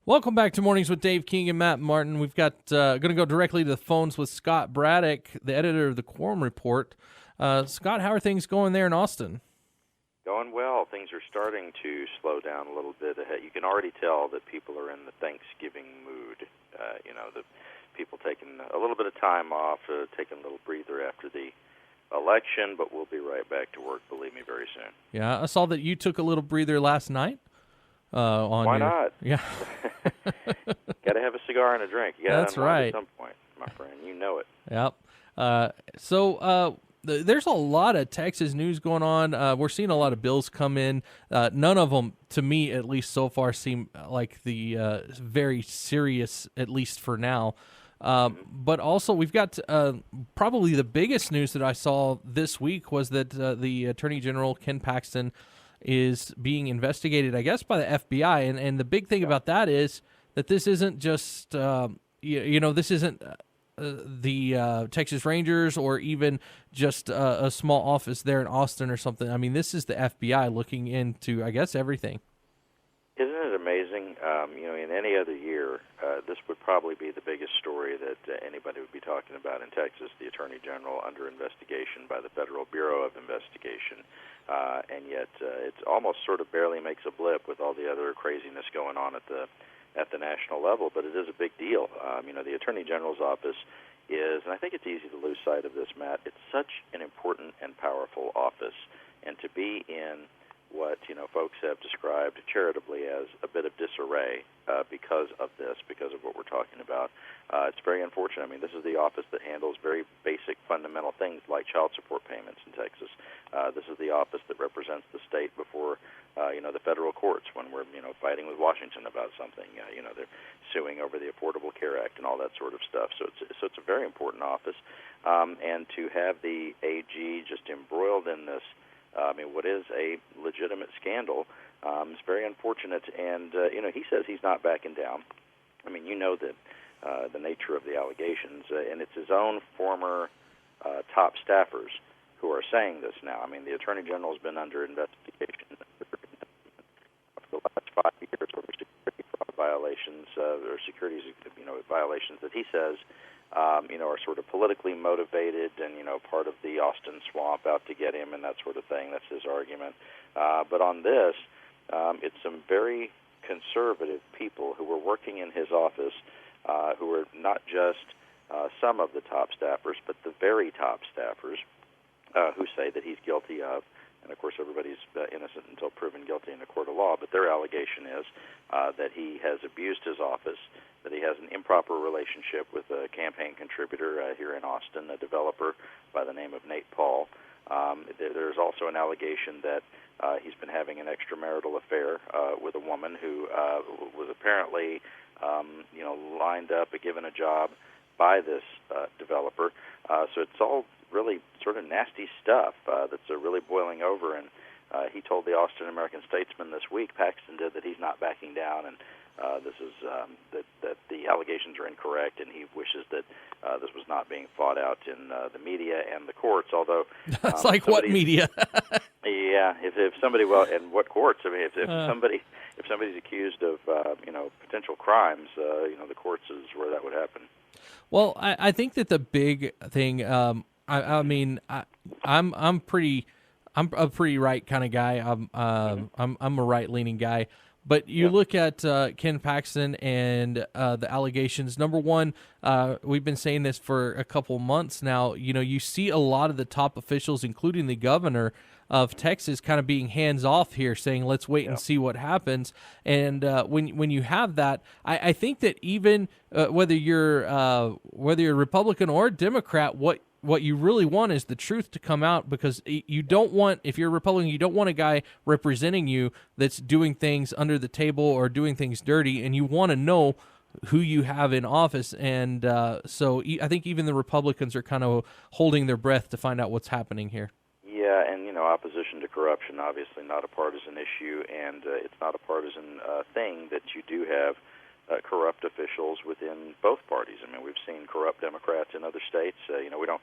Welcome back to Mornings with Dave King and Matt Martin. We've got going to go directly to the phones with Scott Braddock, the editor of the Quorum Report. Scott, how are things going there in Austin? Going well. Things are starting to slow down a little bit. You can already tell that people are in the Thanksgiving mood. The people taking a little bit of time off, taking a little breather after the election, but we'll be right back to work, believe me, very soon. Yeah, I saw that you took a little breather last night. Why not? Yeah. Got to have a cigar and a drink. You got That's right. At some point, my friend. You know it. Yep. There's a lot of Texas news going on. We're seeing a lot of bills come in. None of them, to me at least so far, seem like the very serious, at least for now. But also we've got probably the biggest news that I saw this week was that the Attorney General Ken Paxton is being investigated, I guess, by the FBI. And the big thing about that is that this isn't just, this isn't the Texas Rangers or even just a small office there in Austin or something. I mean, this is the FBI looking into, I guess, everything. Isn't it amazing? In any other year, this would probably be the biggest story that anybody would be talking about in Texas, the Attorney General under investigation by the Federal Bureau of Investigation. And yet it almost sort of barely makes a blip with all the other craziness going on at the national level, but it is a big deal. The Attorney General's office is, and I think it's easy to lose sight of this, Matt, it's such an important and powerful office, and to be in what folks have described charitably as a bit of disarray because of what we're talking about. It's very unfortunate. I mean, this is the office that handles very basic, fundamental things like child support payments in Texas. This is the office that represents the state before the federal courts when we're fighting with Washington about something. They're suing over the Affordable Care Act and all that sort of stuff. So it's a very important office, and to have the AG just embroiled in this. What is a legitimate scandal is very unfortunate, and he says he's not backing down. I mean, that the nature of the allegations, and it's his own former top staffers who are saying this now. I mean, the Attorney General has been under investigation for the last 5 years over security fraud violations or securities violations that he says are sort of politically motivated and, part of the Austin swamp out to get him and that sort of thing. That's his argument. But on this, it's some very conservative people who were working in his office who are not just some of the top staffers, but the very top staffers who say that he's guilty of. And, of course, everybody's innocent until proven guilty in a court of law. But their allegation is that he has abused his office, that he has an improper relationship with a campaign contributor here in Austin, a developer by the name of Nate Paul. There's also an allegation that he's been having an extramarital affair with a woman who was apparently, lined up and given a job by this developer. So it's all really sort of nasty stuff that's really boiling over. And he told the Austin American-Statesman this week, Paxton did, that he's not backing down, and this is that the allegations are incorrect, and he wishes that this was not being fought out in the media and the courts. Although that's like what media? Yeah, if somebody, well, and what courts? I mean, if somebody's accused of potential crimes, the courts is where that would happen. Well, I think that the big thing, I'm a pretty right kind of guy. I'm a right leaning guy. But you look at Ken Paxton and the allegations. Number one, we've been saying this for a couple months now. You see a lot of the top officials, including the governor of Texas, kind of being hands off here, saying, "Let's wait and see what happens." And when you have that, I think that even whether you're Republican or Democrat, what you really want is the truth to come out, because you don't want, if you're a Republican, you don't want a guy representing you that's doing things under the table or doing things dirty, and you want to know who you have in office. And so I think even the Republicans are kind of holding their breath to find out what's happening here. Yeah, and opposition to corruption, obviously not a partisan issue, and it's not a partisan thing that you do have corrupt officials within both parties. I mean, we've seen corrupt Democrats in other states. We don't.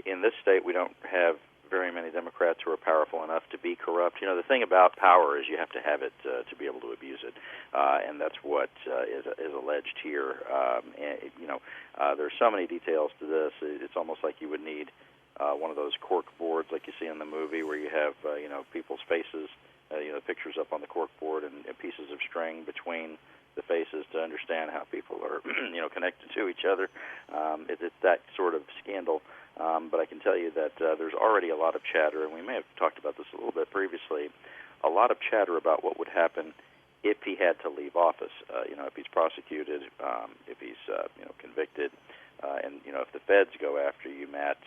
In this state, we don't have very many Democrats who are powerful enough to be corrupt. The thing about power is you have to have it to be able to abuse it. and that's what is alleged here. There's so many details to this. It's almost like you would need one of those cork boards like you see in the movie where you have, people's faces, pictures up on the cork board and pieces of string between the faces to understand how people are, connected to each other. It's that sort of scandal. But I can tell you that there's already a lot of chatter, and we may have talked about this a little bit previously, a lot of chatter about what would happen if he had to leave office. If he's prosecuted, if he's convicted, and if the feds go after you, Matt,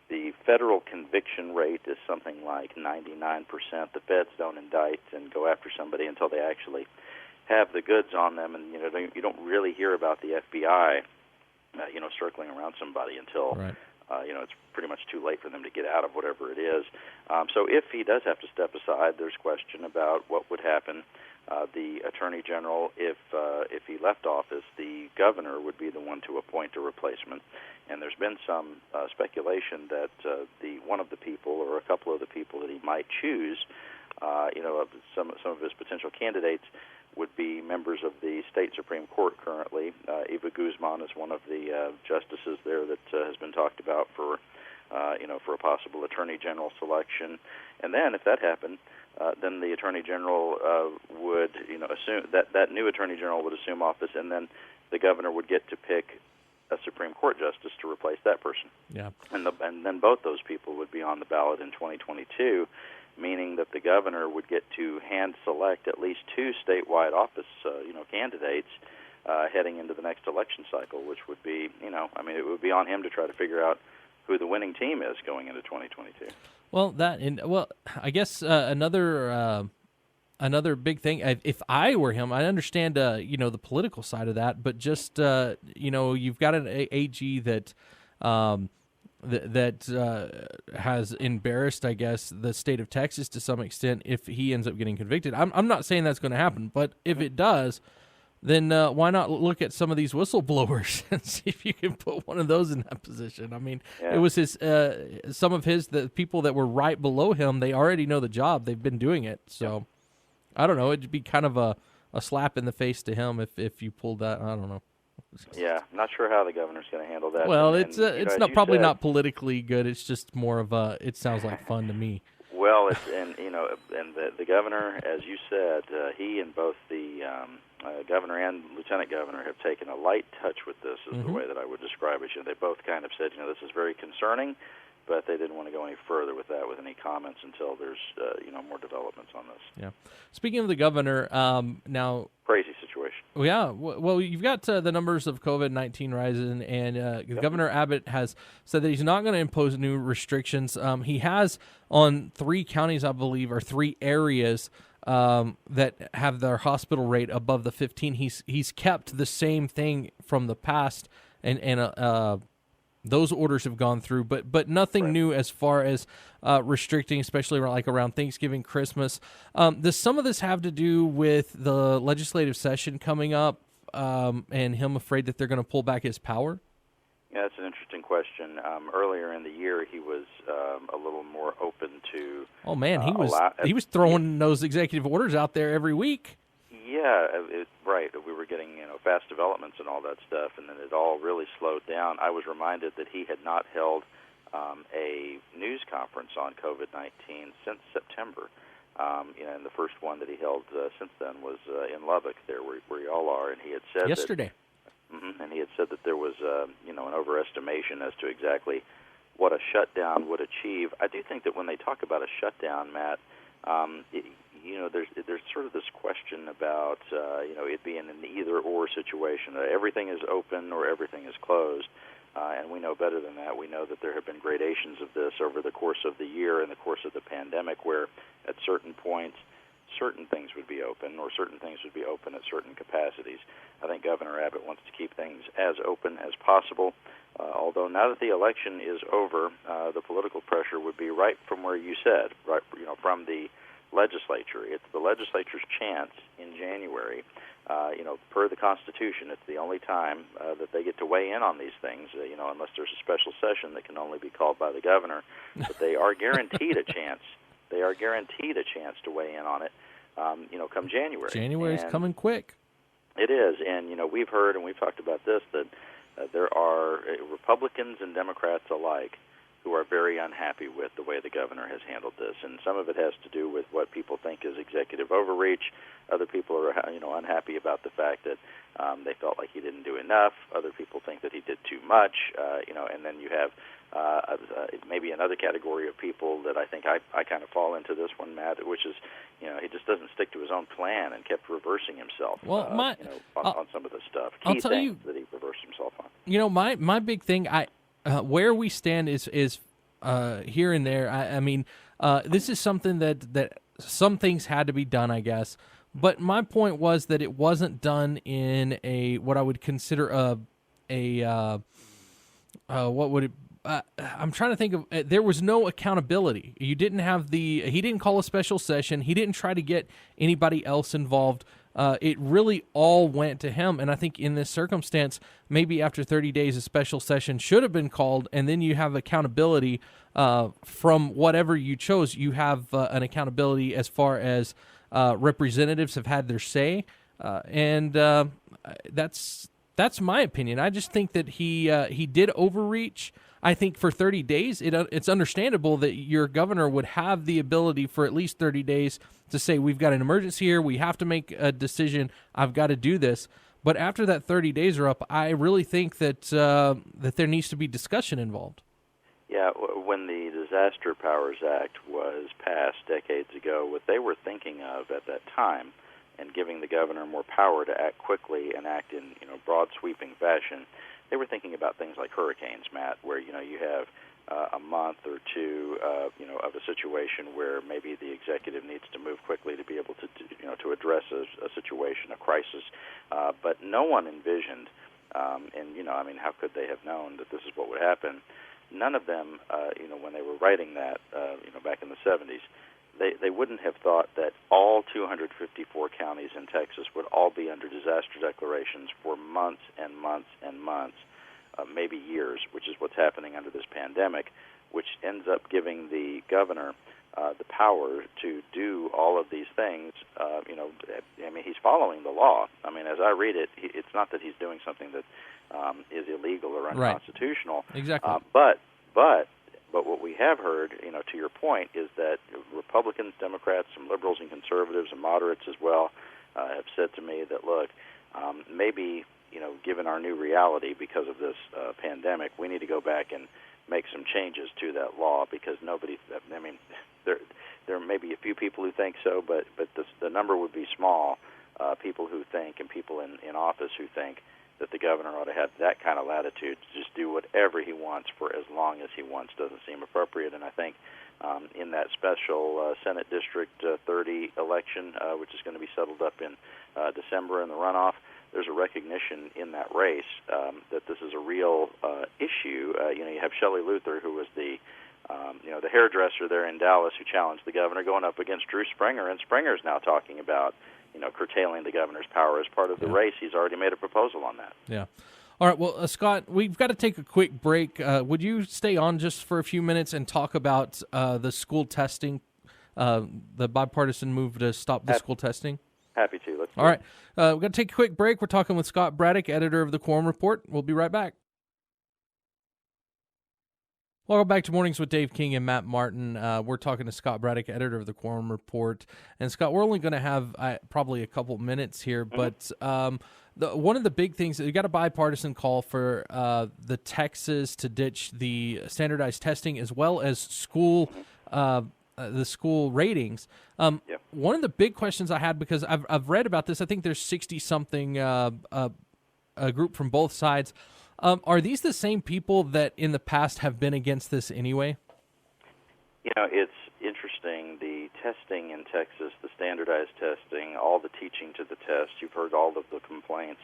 the federal conviction rate is something like 99%. The feds don't indict and go after somebody until they actually have the goods on them, and you don't really hear about the FBI, circling around somebody until. Right. It's pretty much too late for them to get out of whatever it is. So if he does have to step aside, there's question about what would happen. The Attorney General, if he left office, the governor would be the one to appoint a replacement. And there's been some speculation that one of the people or a couple of the people that he might choose, some of his potential candidates, would be members of the state Supreme Court currently. Eva Guzman is one of the justices there that has been talked about for a possible Attorney General selection. And then, if that happened, then the Attorney General would, assume that new Attorney General would assume office, and then the governor would get to pick a Supreme Court justice to replace that person. Yeah. And then both those people would be on the ballot in 2022. Meaning that the governor would get to hand select at least two statewide office, candidates heading into the next election cycle, which would be, it would be on him to try to figure out who the winning team is going into 2022. Well, I guess another big thing. If I were him, I understand, the political side of that, but just you've got an AG that. That has embarrassed, I guess, the state of Texas to some extent if he ends up getting convicted. I'm not saying that's going to happen, but if it does, then why not look at some of these whistleblowers and see if you can put one of those in that position? I mean, It was the people that were right below him, they already know the job. They've been doing it. So, I don't know. It'd be kind of a slap in the face to him if you pulled that. I don't know. Yeah, not sure how the governor's going to handle that. Well, it's not politically good. It's just more of it sounds like fun to me. Well, and the governor, as you said, he and both the governor and lieutenant governor have taken a light touch with this, is the way that I would describe it. They both kind of said, this is very concerning, but they didn't want to go any further with that, with any comments until there's more developments on this. Yeah. Speaking of the governor, now crazy situation. Yeah. Well, you've got the numbers of COVID-19 rising, and Governor Abbott has said that he's not going to impose new restrictions. He has on 3 counties, I believe, or 3 areas that have their hospital rate above the 15. He's kept the same thing from the past, and those orders have gone through, but nothing new as far as restricting, especially around Thanksgiving, Christmas. Does some of this have to do with the legislative session coming up and him afraid that they're going to pull back his power? Yeah, that's an interesting question. Earlier in the year, he was a little more open to. Oh man, he was throwing those executive orders out there every week. Yeah, right. We were getting fast developments and all that stuff, and then it all really slowed down. I was reminded that he had not held a news conference on COVID-19 since September. And the first one that he held since then was in Lubbock, there where you all are, and he had said yesterday. And he had said that there was an overestimation as to exactly what a shutdown would achieve. I do think that when they talk about a shutdown, Matt, there's sort of this question about it being an either-or situation. Everything is open or everything is closed, and we know better than that. We know that there have been gradations of this over the course of the year and the course of the pandemic, where at certain points certain things would be open or certain things would be open at certain capacities. I think Governor Abbott wants to keep things as open as possible, although now that the election is over, the political pressure would be right from where you said, right, from the legislature. It's the legislature's chance in January. Per the Constitution, it's the only time that they get to weigh in on these things, unless there's a special session that can only be called by the governor. But they are guaranteed a chance. They are guaranteed a chance to weigh in on it. come January. January's coming quick. It is, and we've heard and we've talked about this, that there are Republicans and Democrats alike who are very unhappy with the way the governor has handled this, and some of it has to do with what people think is executive overreach. Other people are, unhappy about the fact that they felt like he didn't do enough. Other people think that he did too much, and then you have maybe another category of people that I think I kind of fall into this one, Matt, which is, he just doesn't stick to his own plan and kept reversing himself on some of the stuff. Key things that he reversed himself on. My big thing, where we stand is here and there. I mean, this is something that some things had to be done, I guess. But my point was that it wasn't done in what I would consider what would it. I'm trying to think of. There was no accountability. You didn't have he didn't call a special session. He didn't try to get anybody else involved. It really all went to him. And I think in this circumstance, maybe after 30 days, a special session should have been called, and then you have accountability from whatever you chose. You have an accountability as far as representatives have had their say, and that's my opinion. I just think that he did overreach. I think for 30 days, it's understandable that your governor would have the ability for at least 30 days to say, we've got an emergency here, we have to make a decision, I've got to do this. But after that 30 days are up, I really think that there needs to be discussion involved. Yeah, when the Disaster Powers Act was passed decades ago, what they were thinking of at that time, and giving the governor more power to act quickly and act in broad sweeping fashion, they were thinking about things like hurricanes, Matt, where you have a month or two of a situation where maybe the executive needs to move quickly to be able to address a situation, a crisis, but no one envisioned, and how could they have known that this is what would happen? None of them, when they were writing that, back in the 70s, they wouldn't have thought that all 254 counties in Texas would all be under disaster declarations for months and months and months, maybe years, which is what's happening under this pandemic, which ends up giving the governor the power to do all of these things. He's following the law. As I read it, it's not that he's doing something that is illegal or unconstitutional. Right. Exactly. But what we have heard, to your point, is that Republicans, Democrats, some liberals and conservatives and moderates as well have said to me that, look, maybe, given our new reality because of this pandemic, we need to go back and make some changes to that law because there may be a few people who think so, but the number would be small, people who think and people in office who think that the governor ought to have that kind of latitude to just do whatever he wants for as long as he wants doesn't seem appropriate. And I think in that special Senate District 30 election, which is going to be settled up in December in the runoff, there's a recognition in that race that this is a real issue. You have Shelley Luther, who was the hairdresser there in Dallas who challenged the governor, going up against Drew Springer, and Springer's now talking about curtailing the governor's power as part of the race. He's already made a proposal on that. Yeah. All right. Well, Scott, we've got to take a quick break. Would you stay on just for a few minutes and talk about the school testing, the bipartisan move to stop the school testing? Happy to. Let's do All right. We're going to take a quick break. We're talking with Scott Braddock, editor of the Quorum Report. We'll be right back. Welcome back to Mornings with Dave King and Matt Martin. We're talking to Scott Braddock, editor of the Quorum Report. And Scott, we're only going to have probably a couple minutes here, but one of the big things, we got a bipartisan call for the Texas to ditch the standardized testing as well as the school ratings. One of the big questions I had, because I've read about this, I think there's 60-something a group from both sides. Are these the same people that in the past have been against this anyway? It's interesting, the testing in Texas, the standardized testing, all the teaching to the test, you've heard all of the complaints.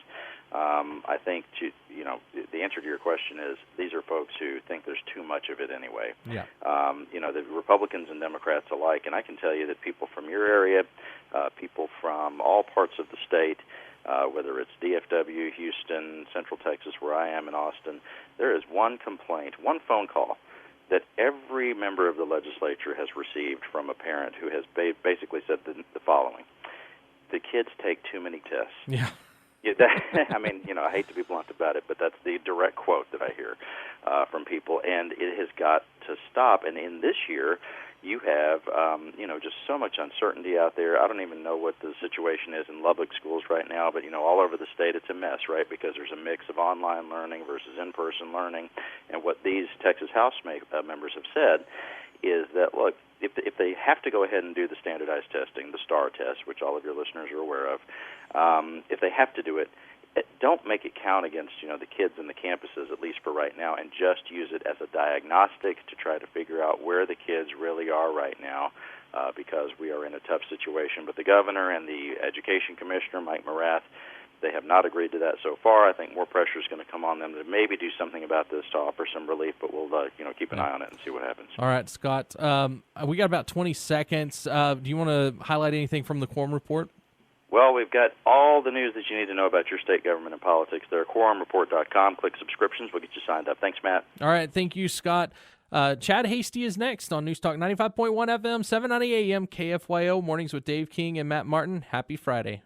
I think, the answer to your question is these are folks who think there's too much of it anyway. Yeah. The Republicans and Democrats alike, and I can tell you that people from your area, people from all parts of the state, whether it's DFW, Houston, Central Texas, where I am in Austin, there is one complaint, one phone call that every member of the legislature has received from a parent who has basically said the following. the kids take too many tests. Yeah. Yeah, I mean, I hate to be blunt about it, but that's the direct quote that I hear from people, and it has got to stop. And in this year, you have, just so much uncertainty out there. I don't even know what the situation is in Lubbock schools right now, but, all over the state it's a mess, right, because there's a mix of online learning versus in-person learning. And what these Texas House members have said is that, look, if they have to go ahead and do the standardized testing, the STAR test, which all of your listeners are aware of, if they have to do it, don't make it count against the kids in the campuses, at least for right now, and just use it as a diagnostic to try to figure out where the kids really are right now, because we are in a tough situation. But the governor and the education commissioner, Mike Morath, they have not agreed to that so far. I think more pressure is going to come on them to maybe do something about this to offer some relief, but we'll keep an eye on it and see what happens. All right, Scott. We got about 20 seconds. Do you want to highlight anything from the Quorum Report? Well, we've got all the news that you need to know about your state government and politics there. QuorumReport.com. Click subscriptions. We'll get you signed up. Thanks, Matt. All right. Thank you, Scott. Chad Hasty is next on News Talk 95.1 FM, 790 AM, KFYO. Mornings with Dave King and Matt Martin. Happy Friday.